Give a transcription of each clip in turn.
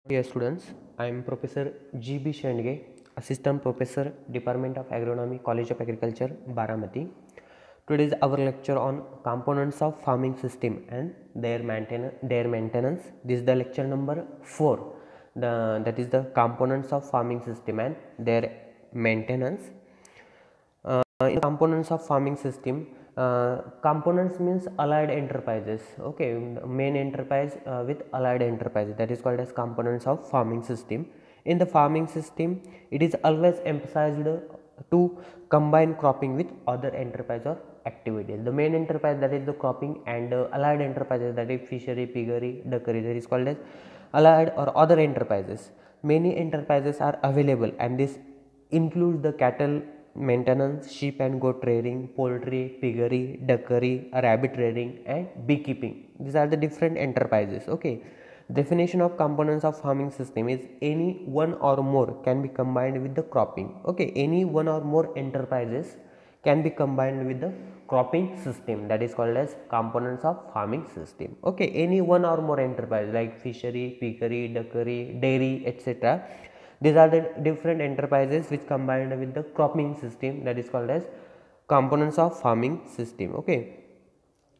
Dear students, I am Professor G.B. Shendge, Assistant Professor, Department of Agronomy, College of Agriculture, Baramati. Today is our lecture on components of farming system and their maintenance. This is the lecture number 4. That is the components of farming system and their maintenance. In components of farming system, components means allied enterprises. Okay, main enterprise with allied enterprise, that is called as components of farming system. In the farming system, it is always emphasized to combine cropping with other enterprise or activities. The main enterprise, that is the cropping, and allied enterprises, that is fishery, piggery, duckery, that is called as allied or other enterprises. Many enterprises are available, and this includes the cattle maintenance, sheep and goat rearing, poultry, piggery, duckery, rabbit rearing, and beekeeping. These are the different enterprises. Okay. Definition of components of farming system is any one or more can be combined with the cropping. Okay. Any one or more enterprises can be combined with the cropping system, that is called as components of farming system. Okay. Any one or more enterprise like fishery, piggery, duckery, dairy, etc. These are the different enterprises which combined with the cropping system, that is called as components of farming system. Okay,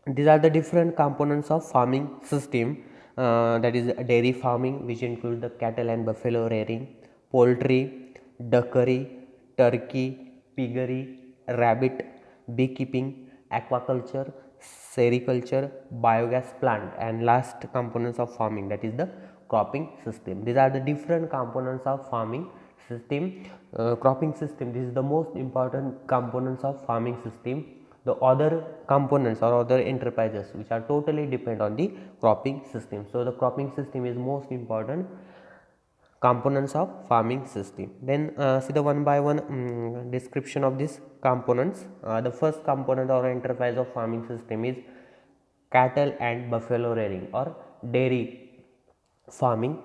these are the different components of farming system, that is dairy farming, which includes the cattle and buffalo rearing, poultry, duckery, turkey, piggery, rabbit, beekeeping, aquaculture, sericulture, biogas plant, and last components of farming, that is the cropping system. These are the different components of farming system. Cropping system, this is the most important components of farming system. The other components or other enterprises which are totally depend on the cropping system. So the cropping system is most important components of farming system. Then see the one by one description of these components. The first component or enterprise of farming system is cattle and buffalo rearing or dairy farming.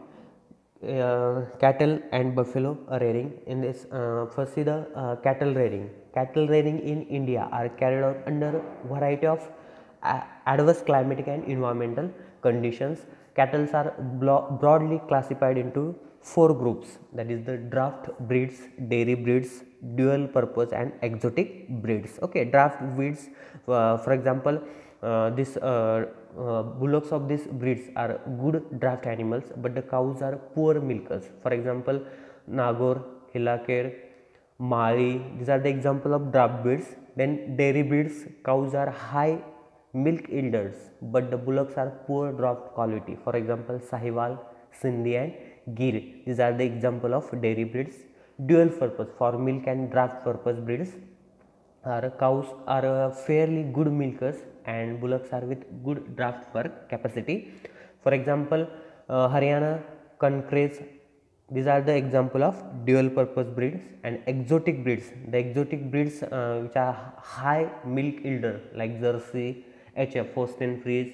Cattle and buffalo rearing. In this, first see the cattle rearing. Cattle rearing in India are carried out under variety of adverse climatic and environmental conditions. Cattle are broadly classified into 4 groups, that is the draft breeds, dairy breeds, dual purpose, and exotic breeds. Okay, draft breeds, for example, this bullocks of these breeds are good draft animals, but the cows are poor milkers. For example, Nagore, Hilakere, Mali, these are the example of draft breeds. Then dairy breeds, cows are high milk yielders, but the bullocks are poor draft quality. For example, Sahiwal, Sindhi, and Gir. These are the example of dairy breeds. Dual purpose, for milk and draft purpose breeds, cows are fairly good milkers and bullocks are with good draft work capacity. For example, Haryana, Kankres, these are the example of dual purpose breeds. And exotic breeds, the exotic breeds which are high milk yielder like Jersey, HF, Holstein Fries,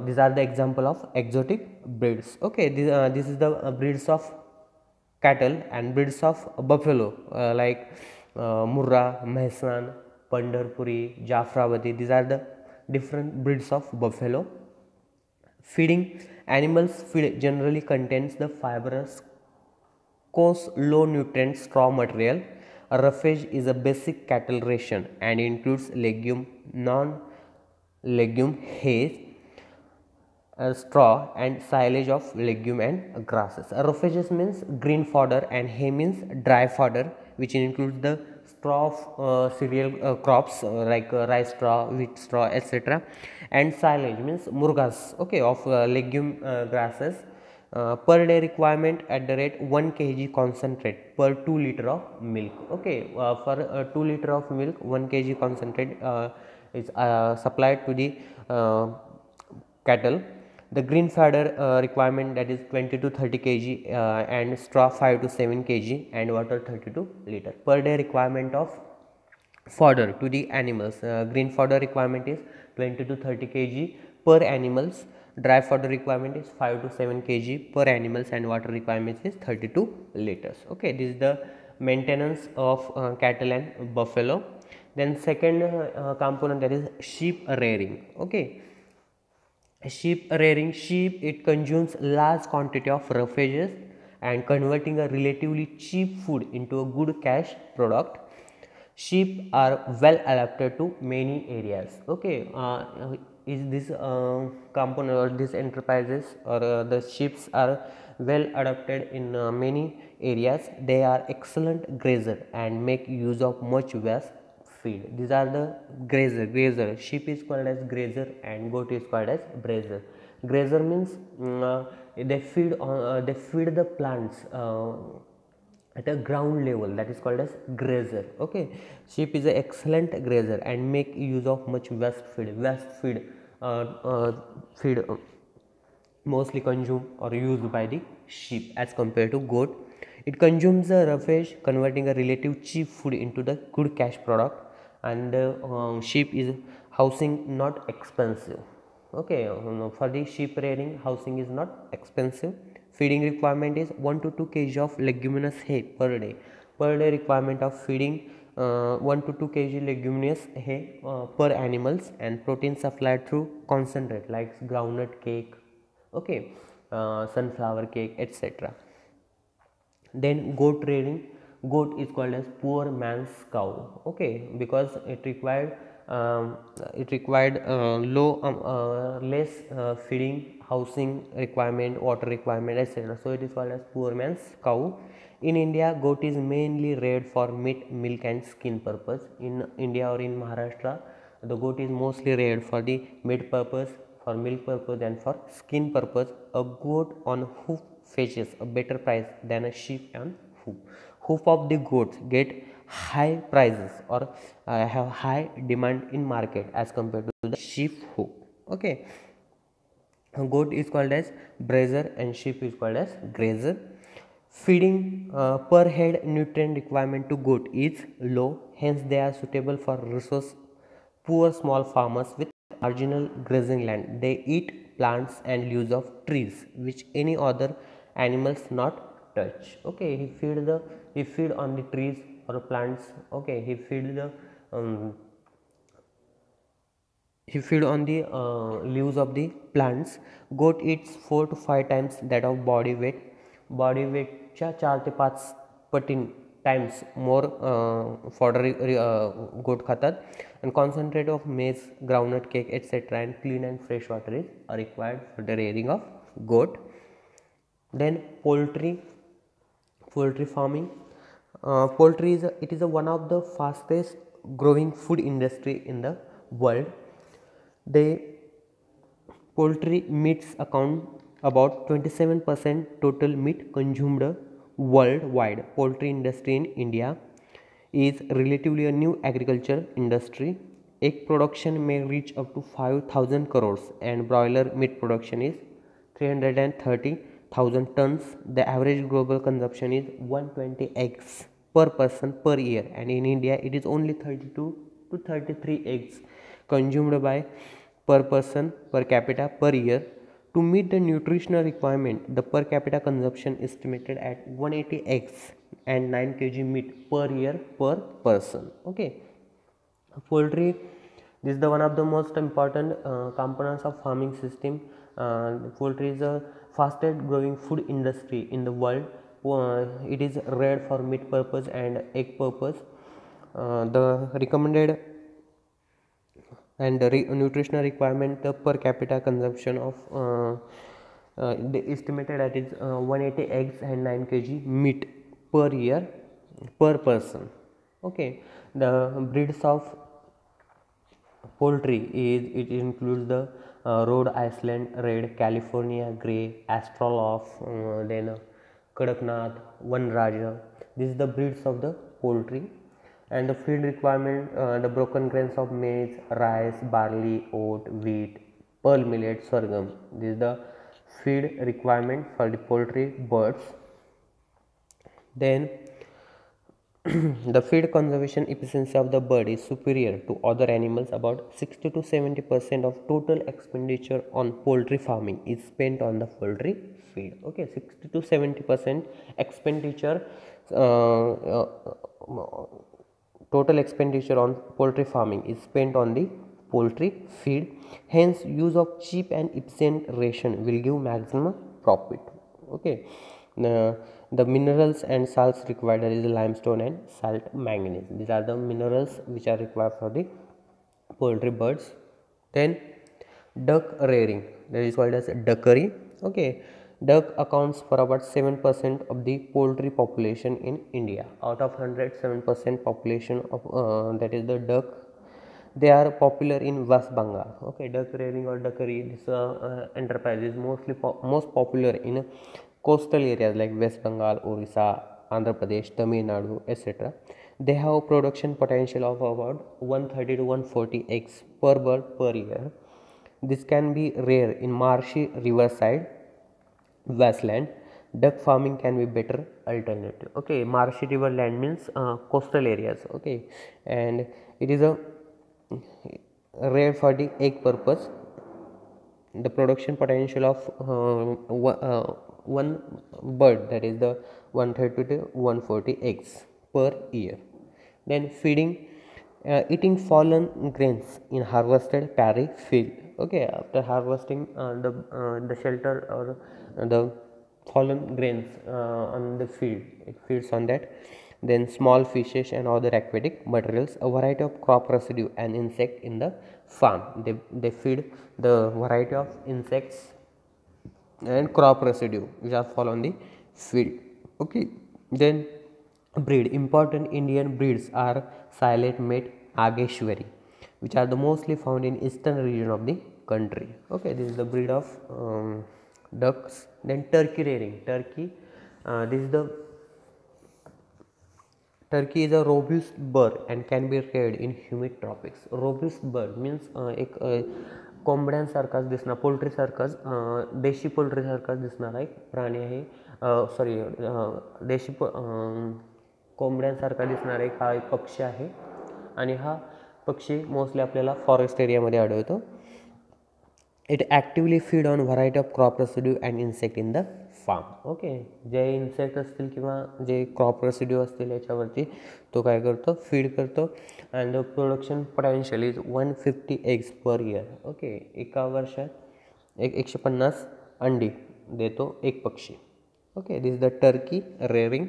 these are the example of exotic breeds. Okay, this is the breeds of cattle and breeds of buffalo like Murrah, Mehsan, Pandharpuri, Jafrawadi. These are the different breeds of buffalo. Feeding animals feed generally contains the fibrous, coarse, low nutrient straw material. A roughage is a basic cattle ration and includes legume, non-legume hay, straw and silage of legume and grasses. Roughages means green fodder and hay means dry fodder, which includes the straw of cereal crops like rice straw, wheat straw, etc. And silage means murgas, okay, of legume grasses. Per day requirement at the rate 1 kg concentrate per 2 liter of milk. Okay, for 2 liter of milk, 1 kg concentrate is supplied to the cattle. The green fodder requirement, that is 20 to 30 kg and straw 5 to 7 kg and water 32 liter per day requirement of fodder to the animals. Green fodder requirement is 20 to 30 kg per animals. Dry fodder requirement is 5 to 7 kg per animals and water requirement is 32 liters. Okay, this is the maintenance of cattle and buffalo. Then second component, that is sheep rearing. Okay, Sheep rearing, sheep it consumes large quantity of roughages and converting a relatively cheap food into a good cash product. Sheep are well adapted to many areas. Okay, is this component or these enterprises or the sheeps are well adapted in many areas. They are excellent grazer and make use of much vast feed. These are the grazer. Sheep is called as grazer and goat is called as brazier. Grazer means they feed the plants at a ground level, that is called as grazer. Okay, sheep is an excellent grazer and make use of much vast feed feed mostly consumed or used by the sheep as compared to goat. It consumes the roughage, converting a relative cheap food into the good cash product. And sheep is housing not expensive. Okay, for the sheep rearing, housing is not expensive. Feeding requirement is 1 to 2 kg of leguminous hay per day. Per day requirement of feeding 1 to 2 kg leguminous hay per animals, and protein supplied through concentrate like groundnut cake, okay, sunflower cake, etc. Then goat rearing, goat is called as poor man's cow. Okay, because it required less feeding, housing requirement, water requirement, etc. So it is called as poor man's cow. In India, goat is mainly reared for meat, milk and skin purpose. In India or in Maharashtra, the goat is mostly reared for the meat purpose, for milk purpose and for skin purpose. A goat on hoof fetches a better price than a sheep on hoof. Hoof of the goats get high prices or have high demand in market as compared to the sheep hoof. Okay, a goat is called as brazier and sheep is called as grazer. Feeding per head nutrient requirement to goat is low, hence they are suitable for resource poor small farmers with marginal grazing land. They eat plants and leaves of trees which any other animals not touch. Okay, he feed on the trees or plants. Okay, um, he feed on the leaves of the plants. Goat eats 4 to 5 times that of body weight. Body weight च्या 4 ते 5 पटीन times more fodder goat खातात. And concentrate of maize, groundnut cake, etc. and clean and fresh water is required for the rearing of goat. Then poultry farming. Poultry is one of the fastest growing food industry in the world. The poultry meats account about 27% total meat consumed worldwide. Poultry industry in India is relatively a new agriculture industry. Egg production may reach up to 5,000 crores and broiler meat production is 330,000 tons. The average global consumption is 120 eggs per person per year, and in India it is only 32 to 33 eggs consumed by per person per capita per year. To meet the nutritional requirement, the per capita consumption estimated at 180 eggs and 9 kg meat per year per person. Okay, poultry, this is the one of the most important components of farming system. Poultry is the fastest growing food industry in the world. It is reared for meat purpose and egg purpose. The recommended and the nutritional requirement, the per capita consumption of the estimated that is 180 eggs and 9 kg meat per year per person. Okay, the breeds of poultry is, it includes the Rhode Island Red, California Grey, Astrolof, then Kadaknath, Vanraja. This is the breeds of the poultry. And the feed requirement, the broken grains of maize, rice, barley, oat, wheat, pearl millet, sorghum. This is the feed requirement for the poultry birds. Then the feed conservation efficiency of the bird is superior to other animals. About 60 to 70% of total expenditure on poultry farming is spent on the poultry feed. Okay, 60 to 70% expenditure, total expenditure on poultry farming is spent on the poultry feed. Hence, use of cheap and efficient ration will give maximum profit. Okay. The minerals and salts required is limestone and salt manganese. These are the minerals which are required for the poultry birds. Then duck rearing, that is called as duckery. Okay, duck accounts for about 7% of the poultry population in India. Out of 100, 7% population of that is the duck. They are popular in West Bengal. Okay, duck rearing or duckery, this enterprise is most popular in coastal areas like West Bengal, Orissa, Andhra Pradesh, Tamil Nadu, etc. They have production potential of about 130 to 140 eggs per bird per year. This can be rare in marshy riverside wasteland. Duck farming can be better alternative. Okay, marshy river land means coastal areas. Okay, and it is a rare for the egg purpose. The production potential of one bird, that is the 130 to 140 eggs per year. Then feeding, eating fallen grains in harvested paddy field. Okay, after harvesting the shelter or the fallen grains on the field, it feeds on that. Then small fishes and other aquatic materials, a variety of crop residue and insect in the farm. They feed the variety of insects and crop residue which are found on the field. Okay, then breed, important Indian breeds are Silent Met, Ageshwari, which are the mostly found in eastern region of the country. Okay, this is the breed of ducks. Then turkey rearing. Turkey is a robust bird and can be reared in humid tropics. Robust bird means एक कोंबड्यांसारखाच दिसणार, पोल्ट्रीसारखाच, देशी पोल्ट्रीसारखाच दिसणारा एक प्राणी आहे. Sorry, देशी कोंबड्यांसारखा दिसणारा एक हा एक पक्षी आहे आणि हा पक्षी मोस्टली आपल्याला फॉरेस्ट एरियामध्ये आढळतो. It actively feed on variety of crop residue and insect in the farm. Okay, J insect असतील किंवा जे क्रॉप रेसिड्यू असतील याच्यावरती तो काय करतो, फीड करतो. And the production potential is 150 eggs per year. Okay, एका वर्षात 150 अंडी देतो एक पक्षी. Okay, this is the turkey rearing.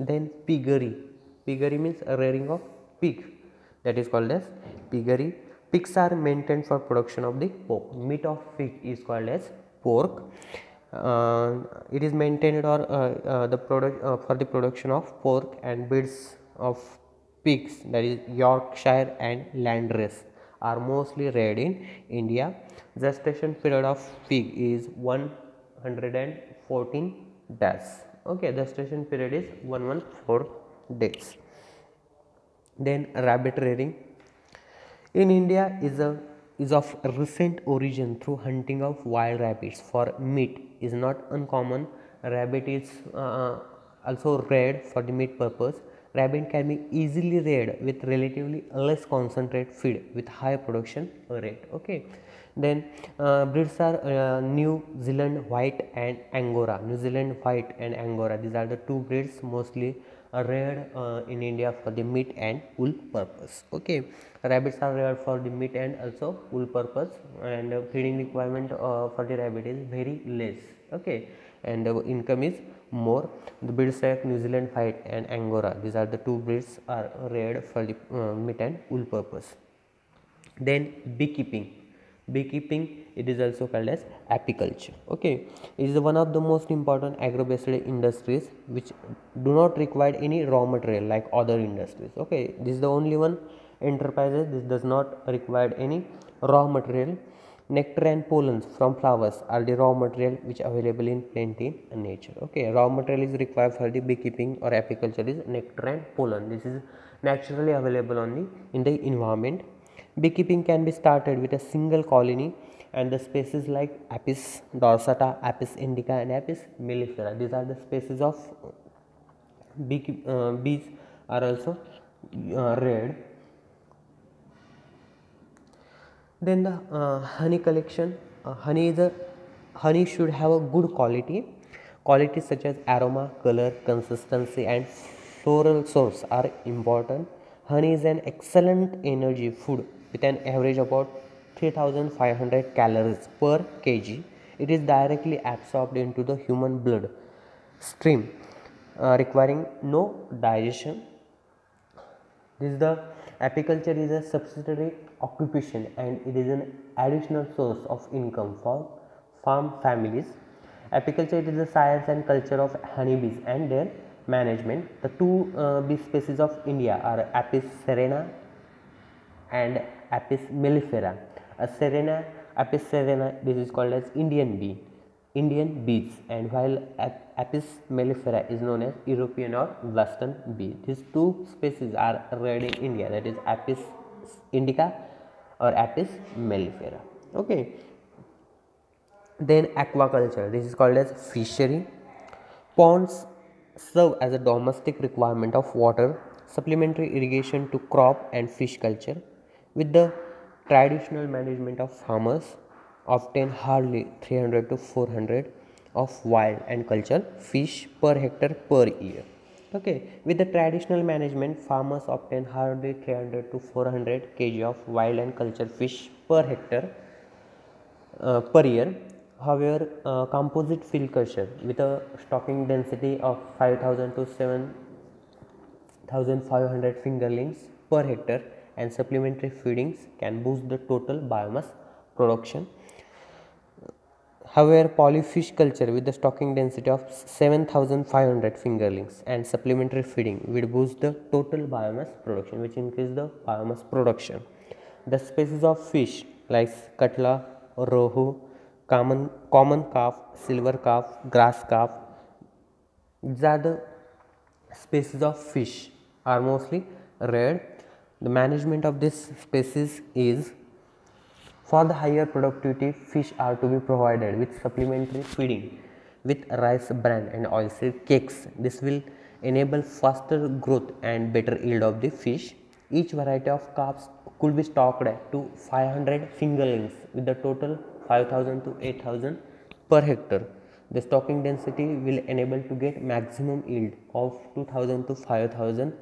Then piggery means rearing of pig, that is called as piggery. Pigs are maintained for production of the pork. Meat of pig is called as pork. It is maintained or the product for the production of pork, and breeds of pigs, that is Yorkshire and Landrace, are mostly reared in India. Gestation period of pig is 114 days. Okay, the gestation period is 114 days. Then rabbit rearing in India is of recent origin through hunting of wild rabbits for meat is not uncommon. Rabbit is also reared for the meat purpose. Rabbit can be easily reared with relatively less concentrate feed with high production rate. Okay, then breeds are New Zealand White and Angora. New Zealand White and Angora, these are the two breeds mostly reared in India for the meat and wool purpose. Okay, rabbits are reared for the meat and also wool purpose, and feeding requirement for the rabbit is very less. Okay, and the income is more. The breeds like New Zealand White and Angora, these are the two breeds are reared for the meat and wool purpose. Then beekeeping, it is also called as apiculture. Okay, it is one of the most important agro-based industries which do not require any raw material like other industries. Okay, this is the only one enterprises this does not require any raw material. Nectar and pollens from flowers are the raw material which available in plenty in nature. Okay, raw material is required for the beekeeping or apiculture is nectar and pollen. This is naturally available only in the environment. Beekeeping can be started with a single colony, and the species like Apis dorsata, Apis indica and Apis mellifera, these are the species of bees are also reared. Then the honey collection. Honey should have a good qualities such as aroma, color, consistency and floral source are important. Honey is an excellent energy food with an average about 3500 calories per kg. It is directly absorbed into the human blood stream, requiring no digestion. Apiculture is a subsidiary occupation and it is an additional source of income for farm families. Apiculture is the science and culture of honeybees and their management. The two bee species of India are Apis cerana and Apis mellifera. Apis cerana, this is called as Indian bees, and while Apis mellifera is known as European or Western bee. These two species are reared in India, that is Apis indica or Apis mellifera. Okay. Then aquaculture, this is called as fishery. Ponds serve as a domestic requirement of water, supplementary irrigation to crop and fish culture. With the traditional management of farmers, obtain hardly 300 to 400 of wild and cultured fish per hectare per year. Okay, with the traditional management, farmers obtain hardly 300 to 400 kg of wild and cultured fish per hectare per year. However, composite field culture with a stocking density of 5000 to 7500 fingerlings per hectare and supplementary feedings can boost the total biomass production. However, polyfish culture with the stocking density of 7500 fingerlings and supplementary feeding will boost the total biomass production, which increase the biomass production. The species of fish like katla, rohu, common carp, silver carp, grass carp, these are the species of fish are mostly reared. The management of this species is for the higher productivity, fish are to be provided with supplementary feeding with rice bran and oilseed cakes. This will enable faster growth and better yield of the fish. Each variety of carps could be stocked to 500 fingerlings with the total 5000 to 8000 per hectare. The stocking density will enable to get maximum yield of 2000 to 5000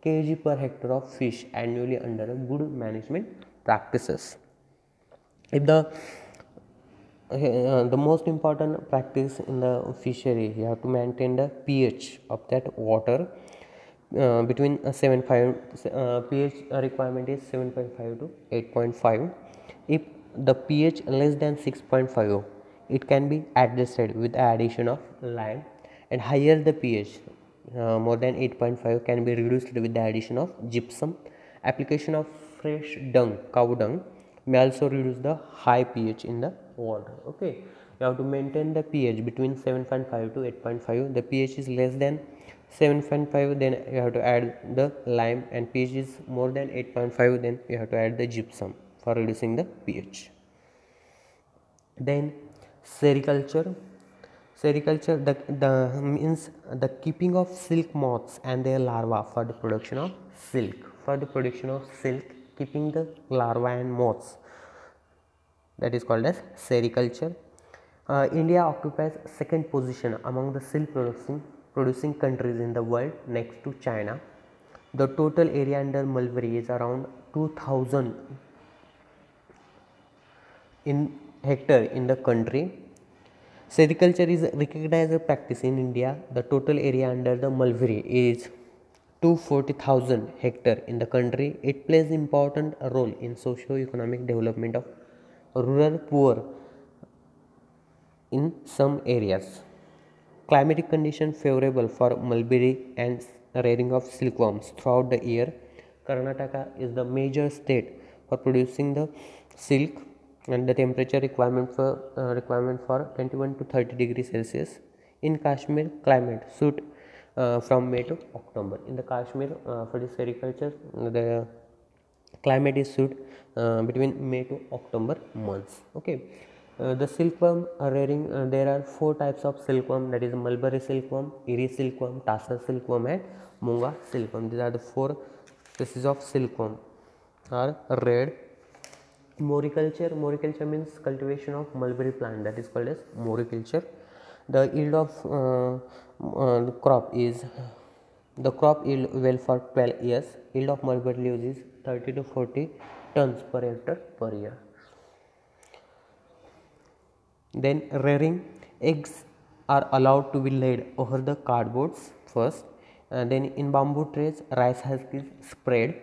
kg per hectare of fish annually under a good management practices. If the most important practice in the fishery, you have to maintain the pH of that water between 7.5 pH requirement is 7.5 to 8.5. If the pH less than 6.5, it can be adjusted with the addition of lime, and higher the pH more than 8.5 can be reduced with the addition of gypsum. Application of fresh dung, cow dung, may also reduce the high pH in the water. Okay, you have to maintain the pH between 7.5 to 8.5. The pH is less than 7.5, then you have to add the lime, and pH is more than 8.5, then you have to add the gypsum for reducing the pH. Then sericulture. Sericulture the means the keeping of silk moths and their larvae for the production of silk. For the production of silk, keeping the larvae and moths, that is called as sericulture. India occupies second position among the silk producing countries in the world, next to China. The total area under mulberry is around 2000 in hectare in the country. Sericulture is a recognized practice in India. The total area under the mulberry is 240,000 hectare in the country. It plays important role in socio-economic development of rural poor in some areas. Climatic condition favorable for mulberry and rearing of silkworms throughout the year. Karnataka is the major state for producing the silk, and the temperature requirement for 21 to 30 degrees Celsius. In Kashmir, climate suit from May to October. In the Kashmir, for the sericulture, the climate is suit between May to October months. Okay. The silkworm rearing, there are 4 types of silkworm, that is mulberry silkworm, Eri silkworm, tassel silkworm and Munga silkworm. These are the 4 species of silkworm are reared. Moriculture means cultivation of mulberry plant, that is called as moriculture. The yield of crop is the crop yield well for 12 years. Yield of mulberry leaves is 30 to 40 tons per hectare per year. Then rearing, eggs are allowed to be laid over the cardboards first, and then in bamboo trays rice husk is spread,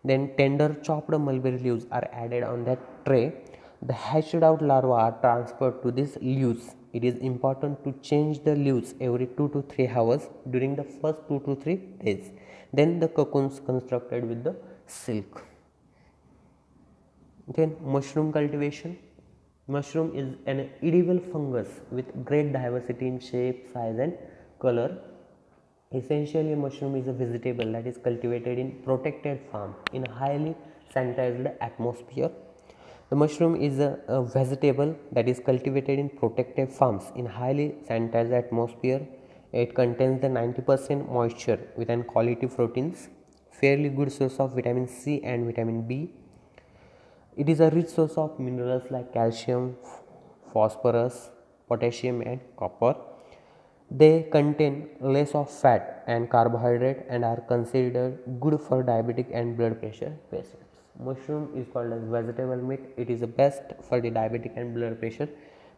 then tender chopped mulberry leaves are added on that tray. The hatched out larvae are transferred to these leaves. It is important to change the leaves every 2 to 3 hours during the first 2 to 3 days. Then the cocoons constructed with the silk. Then mushroom cultivation. Mushroom is an edible fungus with great diversity in shape, size and color. Essentially, mushroom is a vegetable that is cultivated in protected farm in a highly sanitized atmosphere. The mushroom is a vegetable that is cultivated in protected farms in highly sanitized atmosphere. It contains the 90% moisture with an quality proteins, fairly good source of vitamin C and vitamin B. It is a rich source of minerals like calcium, phosphorus, potassium and copper. They contain less of fat and carbohydrate and are considered good for diabetic and blood pressure patients. Mushroom is called as vegetable meat. It is the best for the diabetic and blood pressure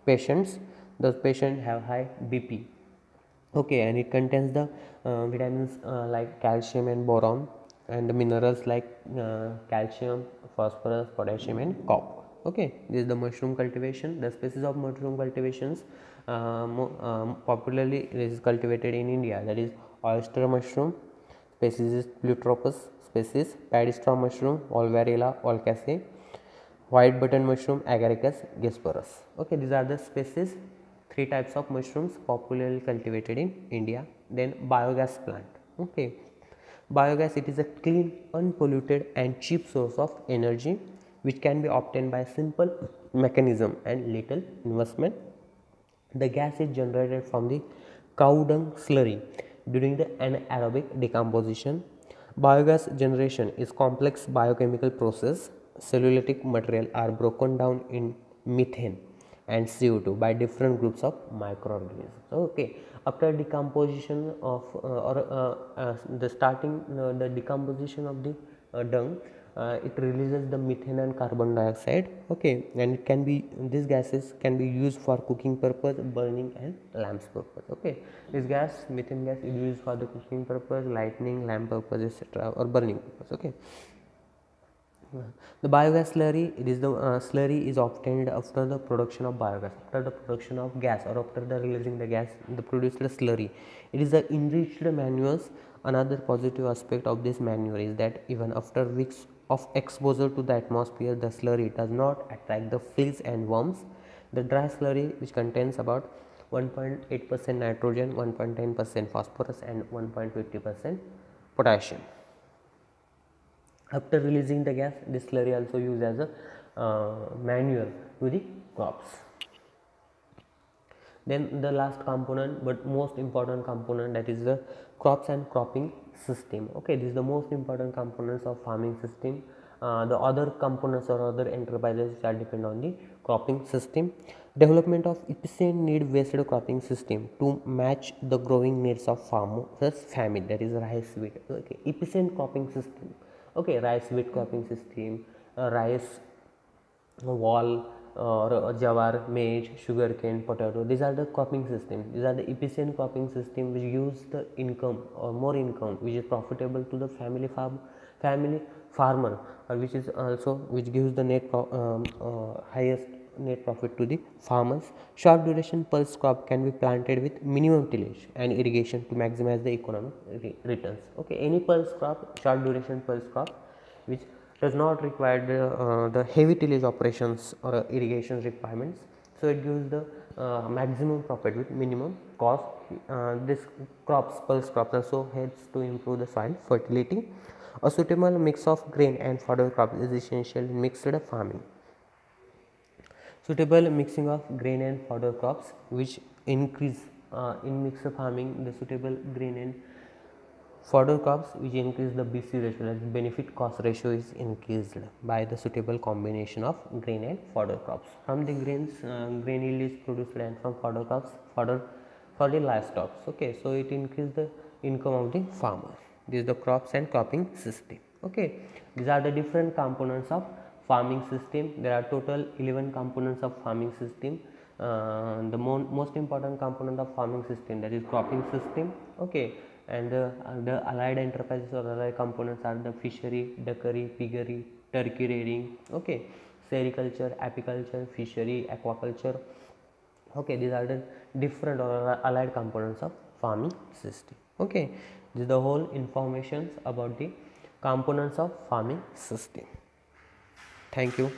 patients. Those patients have high BP. Okay, and it contains the vitamins like calcium and boron, and the minerals like calcium, phosphorus, potassium and copper. Okay, this is the mushroom cultivation. The species of mushroom cultivations popularly is cultivated in India, that is oyster mushroom, species is Pleutropus, species paddy straw mushroom, Olvarilla olcaceae, white button mushroom, Agaricus gasparus. Okay, these are the species, 3 types of mushrooms popularly cultivated in India. Then biogas plant. Okay, biogas, it is a clean, unpolluted and cheap source of energy which can be obtained by simple mechanism and little investment. The gas is generated from the cow dung slurry during the anaerobic decomposition. Biogas generation is complex biochemical process. Cellulosic material are broken down in methane and CO2 by different groups of microorganisms. Okay, after decomposition of the decomposition of the dung, it releases the methane and carbon dioxide. Okay, and it can be, these gases can be used for cooking purpose, burning and lamps purpose. Okay, this gas, methane gas, is used for the cooking purpose, lighting, lamp purpose, etc., or burning purpose. Okay, the biogas slurry, it is the slurry is obtained after the production of biogas, after the production of gas, or after the releasing the gas, the produced slurry. It is the enriched manures. Another positive aspect of this manure is that even after weeks of exposure to the atmosphere, the slurry does not attract the fleas and worms. The dry slurry, which contains about 1.8% nitrogen, 1.10% phosphorus and 1.50% potassium. After releasing the gas, this slurry also used as a manure to the crops. Then the last component, but most important component, that is the crops and cropping system. Okay, this is the most important components of farming system. The other components or other enterprises which are depend on the cropping system. Development of efficient need-based cropping system to match the growing needs of farmers' family, that is rice wheat. Okay, efficient cropping system. Okay, rice wheat cropping system, rice, wall, or jawar, maize, sugarcane, potato. These are the cropping system. These are the efficient cropping system which gives the income or more income, which is profitable to the family farmer, or which is also which gives the highest net profit to the farmers. Short duration pulse crop can be planted with minimum tillage and irrigation to maximize the economic returns. Okay, any pulse crop, short duration pulse crop, which does not require the heavy tillage operations or irrigation requirements, so it gives the maximum profit with minimum cost. This pulse crops also helps to improve the soil fertility. A suitable mix of grain and fodder crops is essential in mixed farming. Suitable mixing of grain and fodder crops, which increase in mixed farming, the suitable grain and fodder crops which increase the BC ratio, that is benefit cost ratio, is increased by the suitable combination of grain and fodder crops. From the grains, grain yield is produced, and from fodder crops, fodder for the livestock. Okay, so it increases the income of the farmer. This is the crops and cropping system. Okay, these are the different components of farming system. There are total 11 components of farming system. The most important component of farming system, that is cropping system. Okay, and the allied enterprises or allied components are the fishery, duckery, piggery, turkey rearing. Okay, sericulture, apiculture, fishery, aquaculture. Okay, these are the different or allied components of farming system. Okay, this is the whole information about the components of farming system. Thank you.